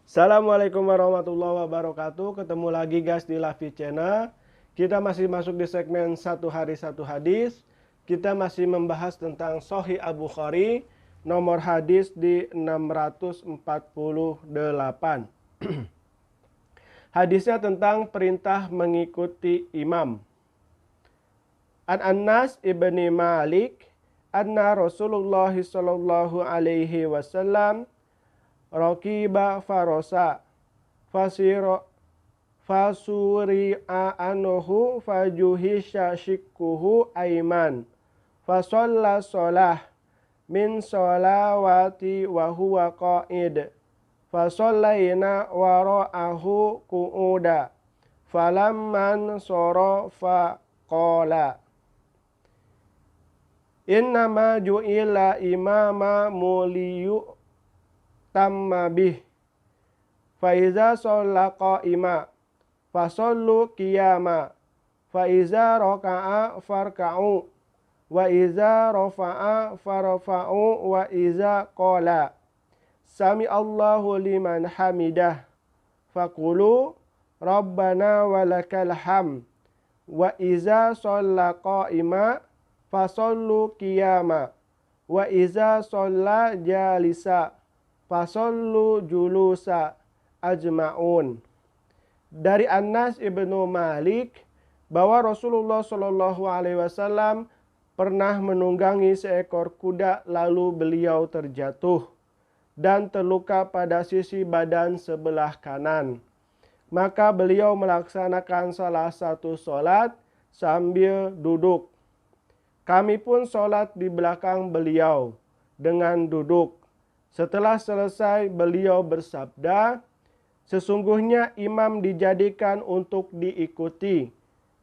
Assalamualaikum warahmatullahi wabarakatuh. Ketemu lagi guys di Lavi Channel. Kita masih masuk di segmen satu hari satu hadis. Kita masih membahas tentang Sahih Al-Bukhari, nomor hadis di 648. Hadisnya tentang perintah mengikuti imam. An Anas ibni Malik anna Rasulullah sallallahu alaihi wasallam raqiba farosa fasuri'a anhu fajuhisha shikkuhu aiman fasalla sholah min sholawati wa huwa qa'id fasallaina wara'ahu qu'uda falamman sarafa qala innama ju'ila imama muliyu tamma bih fa iza shalla qa'ima fa shallu qiyama fa iza raka'a farka'u wa iza rafa'a farfa'u wa iza qala sami Allahu liman hamidah faqulu rabbana walakal hamd wa iza shalla qa'ima fa shallu qiyama wa iza shalla jalisa fasallu julusa ajma'un. Dari Anas ibnu Malik bahwa Rasulullah Shallallahu Alaihi Wasallam pernah menunggangi seekor kuda lalu beliau terjatuh dan terluka pada sisi badan sebelah kanan. Maka beliau melaksanakan salah satu sholat sambil duduk. Kami pun sholat di belakang beliau dengan duduk. Setelah selesai beliau bersabda, sesungguhnya imam dijadikan untuk diikuti.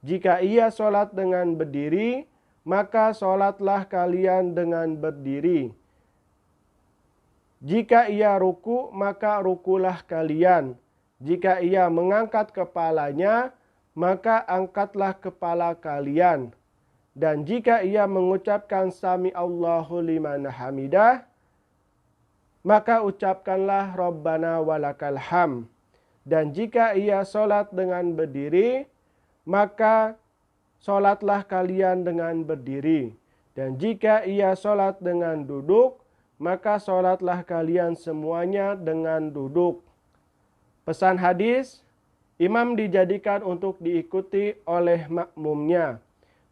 Jika ia sholat dengan berdiri, maka sholatlah kalian dengan berdiri. Jika ia ruku, maka rukulah kalian. Jika ia mengangkat kepalanya, maka angkatlah kepala kalian. Dan jika ia mengucapkan sami Allahu liman hamidah, maka ucapkanlah Rabbana walakal hamd. Dan jika ia sholat dengan berdiri, maka sholatlah kalian dengan berdiri. Dan jika ia sholat dengan duduk, maka sholatlah kalian semuanya dengan duduk. Pesan hadis, imam dijadikan untuk diikuti oleh makmumnya.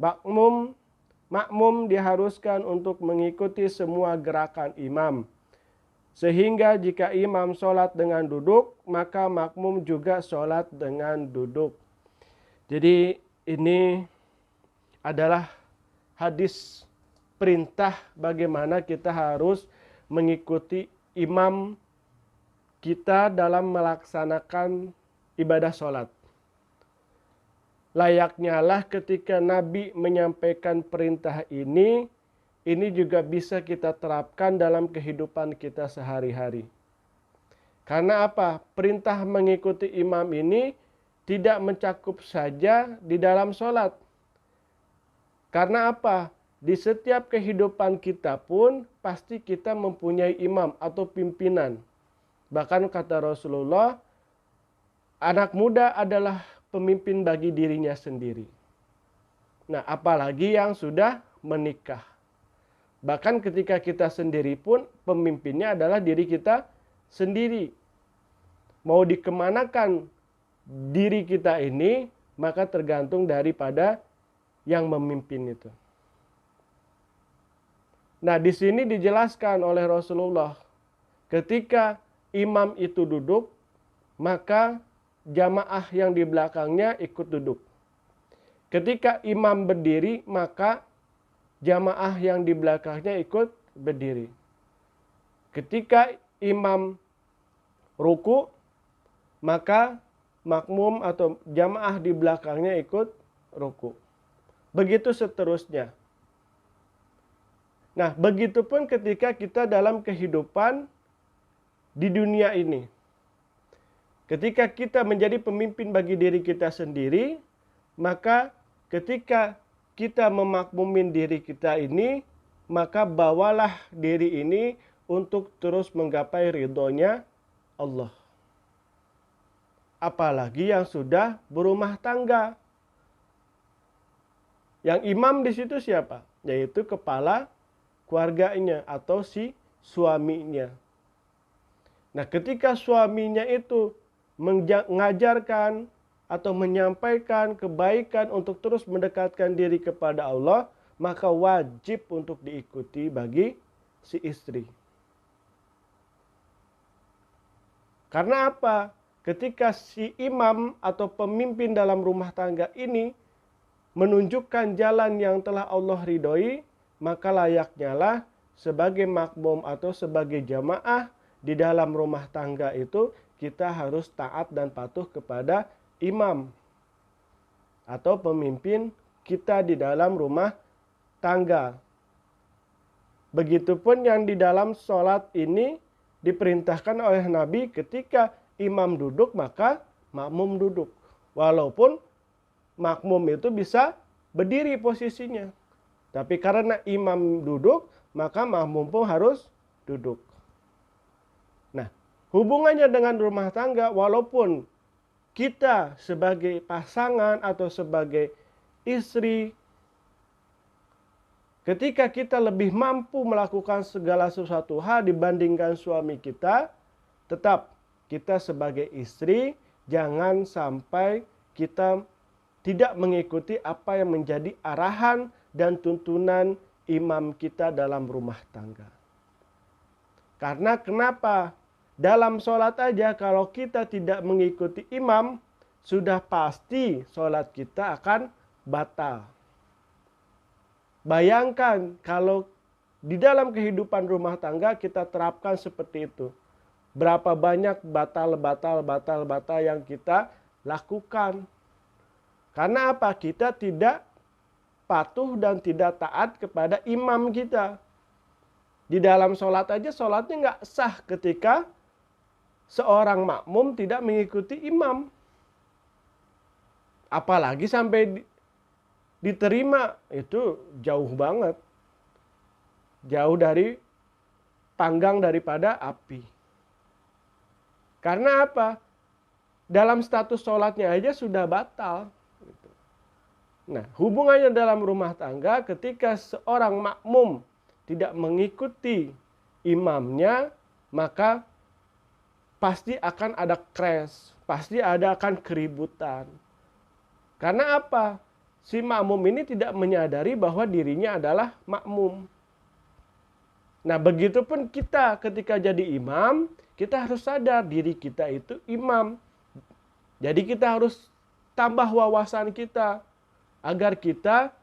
Makmum diharuskan untuk mengikuti semua gerakan imam. Sehingga jika imam sholat dengan duduk, maka makmum juga sholat dengan duduk. Jadi ini adalah hadis perintah bagaimana kita harus mengikuti imam kita dalam melaksanakan ibadah sholat. Layaknya lah ketika Nabi menyampaikan perintah ini juga bisa kita terapkan dalam kehidupan kita sehari-hari. Karena apa? Perintah mengikuti imam ini tidak mencakup saja di dalam sholat. Karena apa? Di setiap kehidupan kita pun pasti kita mempunyai imam atau pimpinan. Bahkan kata Rasulullah, anak muda adalah pemimpin bagi dirinya sendiri. Nah, apalagi yang sudah menikah. Bahkan ketika kita sendiri pun pemimpinnya adalah diri kita sendiri. Mau dikemanakan diri kita ini, maka tergantung daripada yang memimpin itu. Nah, di sini dijelaskan oleh Rasulullah, ketika imam itu duduk, maka jamaah yang di belakangnya ikut duduk. Ketika imam berdiri, maka jamaah yang di belakangnya ikut berdiri. Ketika imam ruku, maka makmum atau jamaah di belakangnya ikut ruku. Begitu seterusnya. Nah, begitupun ketika kita dalam kehidupan di dunia ini. Ketika kita menjadi pemimpin bagi diri kita sendiri, maka ketika kita memakmumin diri kita ini, maka bawalah diri ini untuk terus menggapai ridhonya Allah. apalagi yang sudah berumah tangga. Yang imam di situ siapa? Yaitu kepala keluarganya atau si suaminya. Nah, ketika suaminya itu mengajarkan atau menyampaikan kebaikan untuk terus mendekatkan diri kepada Allah, maka wajib untuk diikuti bagi si istri. Karena apa? Ketika si imam atau pemimpin dalam rumah tangga ini menunjukkan jalan yang telah Allah ridhoi, maka layaknya lah sebagai makmum atau sebagai jamaah di dalam rumah tangga itu kita harus taat dan patuh kepada imam atau pemimpin kita di dalam rumah tangga. Begitupun yang di dalam sholat ini diperintahkan oleh Nabi ketika imam duduk maka makmum duduk. Walaupun makmum itu bisa berdiri posisinya. Tapi karena imam duduk, maka makmum pun harus duduk. Nah, hubungannya dengan rumah tangga, walaupun kita sebagai pasangan atau sebagai istri, ketika kita lebih mampu melakukan segala sesuatu hal dibandingkan suami kita, tetap kita sebagai istri jangan sampai kita tidak mengikuti apa yang menjadi arahan dan tuntunan imam kita dalam rumah tangga. Karena kenapa? Dalam sholat aja kalau kita tidak mengikuti imam, sudah pasti sholat kita akan batal. Bayangkan kalau di dalam kehidupan rumah tangga kita terapkan seperti itu. Berapa banyak batal yang kita lakukan. Karena apa? Kita tidak patuh dan tidak taat kepada imam kita. Di dalam sholat aja sholatnya nggak sah ketika seorang makmum tidak mengikuti imam. Apalagi sampai diterima, itu jauh banget. Jauh dari panggang daripada api. Karena apa? Dalam status sholatnya aja sudah batal. Nah, hubungannya dalam rumah tangga ketika seorang makmum tidak mengikuti imamnya, maka pasti akan ada crash, pasti akan keributan. Karena apa? Si makmum ini tidak menyadari bahwa dirinya adalah makmum. Nah, begitupun kita ketika jadi imam, kita harus sadar diri kita itu imam. Jadi kita harus tambah wawasan kita. Agar kita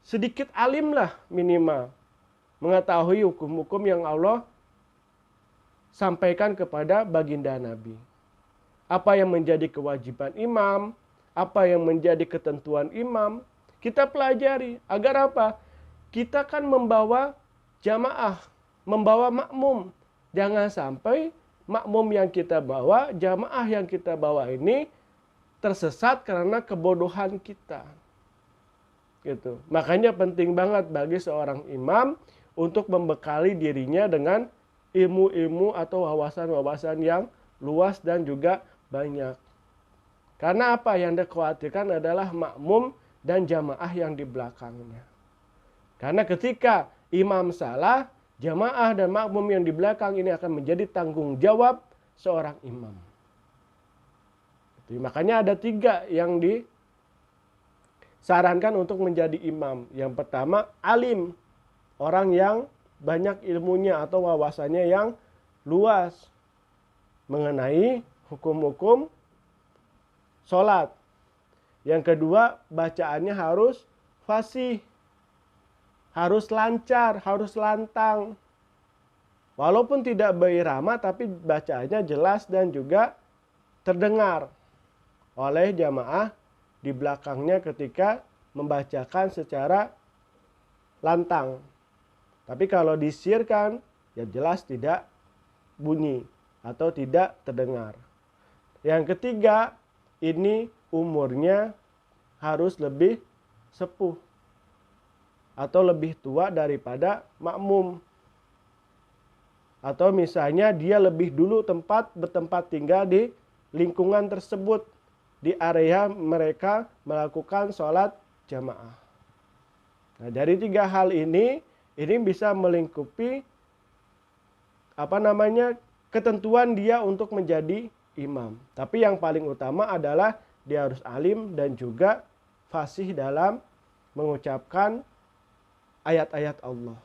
sedikit alim lah minimal. Mengetahui hukum-hukum yang Allah sampaikan kepada baginda Nabi. Apa yang menjadi kewajiban imam, apa yang menjadi ketentuan imam, kita pelajari. Agar apa? Kita kan membawa jamaah, membawa makmum. Jangan sampai makmum yang kita bawa, jamaah yang kita bawa ini tersesat karena kebodohan kita. Gitu. Makanya penting banget bagi seorang imam untuk membekali dirinya dengan ilmu-ilmu atau wawasan-wawasan yang luas dan juga banyak. Karena apa? Yang dikhawatirkan adalah makmum dan jamaah yang di belakangnya. Karena ketika imam salah, jamaah dan makmum yang di belakang ini akan menjadi tanggung jawab seorang imam. Gitu. Makanya ada 3 yang disarankan untuk menjadi imam. Yang pertama, alim. Orang yang banyak ilmunya atau wawasannya yang luas mengenai hukum-hukum sholat. Yang kedua, bacaannya harus fasih. Harus lancar, harus lantang. Walaupun tidak beirama, tapi bacaannya jelas dan juga terdengar oleh jamaah di belakangnya ketika membacakan secara lantang. Tapi kalau disiarkan, ya jelas tidak bunyi atau tidak terdengar. Yang ketiga, ini umurnya harus lebih sepuh atau lebih tua daripada makmum. Atau misalnya dia lebih dulu bertempat tinggal di lingkungan tersebut, di area mereka melakukan sholat jamaah. Nah, dari 3 hal ini bisa melingkupi ketentuan dia untuk menjadi imam. Tapi yang paling utama adalah dia harus alim dan juga fasih dalam mengucapkan ayat-ayat Allah.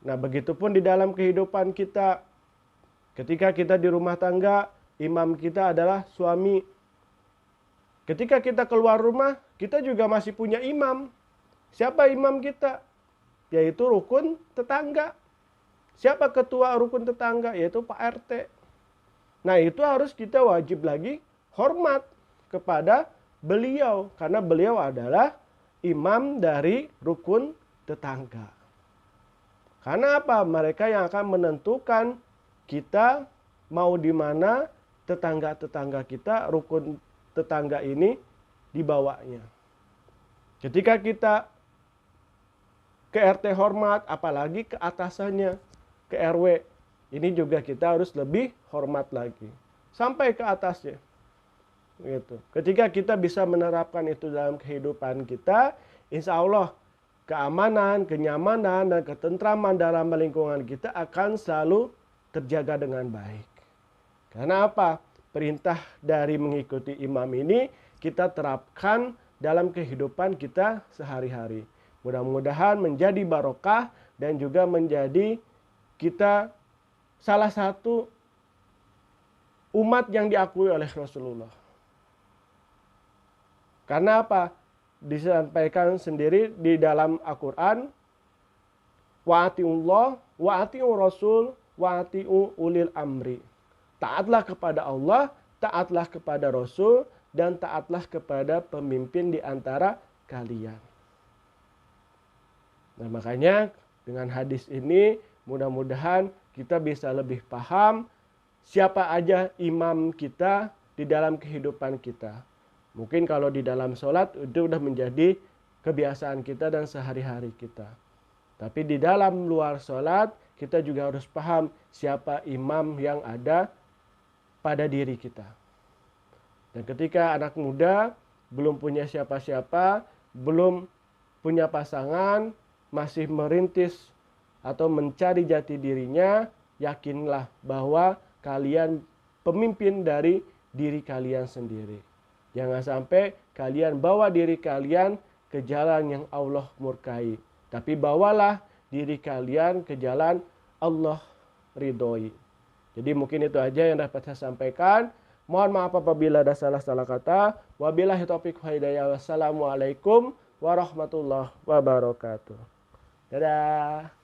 Nah, begitupun di dalam kehidupan kita. Ketika kita di rumah tangga, imam kita adalah suami. Ketika kita keluar rumah, kita juga masih punya imam. Siapa imam kita? Yaitu rukun tetangga. Siapa ketua rukun tetangga? Yaitu Pak RT. Nah, itu harus kita wajib lagi hormat kepada beliau. Karena beliau adalah imam dari rukun tetangga. Karena apa? Mereka yang akan menentukan kita mau di mana tetangga-tetangga kita, rukun tetangga ini dibawanya. Ketika kita ke RT hormat, apalagi ke atasannya, ke RW. Ini juga kita harus lebih hormat lagi. Sampai ke atasnya. Gitu. Ketika kita bisa menerapkan itu dalam kehidupan kita, insya Allah keamanan, kenyamanan, dan ketentraman dalam lingkungan kita akan selalu terjaga dengan baik. Karena apa? Perintah dari mengikuti imam ini kita terapkan dalam kehidupan kita sehari-hari. Mudah-mudahan menjadi barokah dan juga menjadi kita salah satu umat yang diakui oleh Rasulullah. Karena apa? Disampaikan sendiri di dalam Al-Quran, wa atiullah, wa atiur rasul, wa atiu ulil amri. Taatlah kepada Allah, taatlah kepada Rasul, dan taatlah kepada pemimpin di antara kalian. Nah, makanya dengan hadis ini mudah-mudahan kita bisa lebih paham siapa aja imam kita di dalam kehidupan kita. Mungkin kalau di dalam sholat itu sudah menjadi kebiasaan kita dan sehari-hari kita. Tapi di dalam luar sholat kita juga harus paham siapa imam yang ada pada diri kita. Dan ketika anak muda belum punya siapa-siapa, belum punya pasangan, masih merintis atau mencari jati dirinya, yakinlah bahwa kalian pemimpin dari diri kalian sendiri. Jangan sampai kalian bawa diri kalian ke jalan yang Allah murkai. Tapi bawalah diri kalian ke jalan Allah ridhoi. Jadi mungkin itu aja yang dapat saya sampaikan. Mohon maaf apabila ada salah-salah kata. Wabillahi taufiq wal hidayah. Wassalamualaikum warahmatullahi wabarakatuh. Dadah.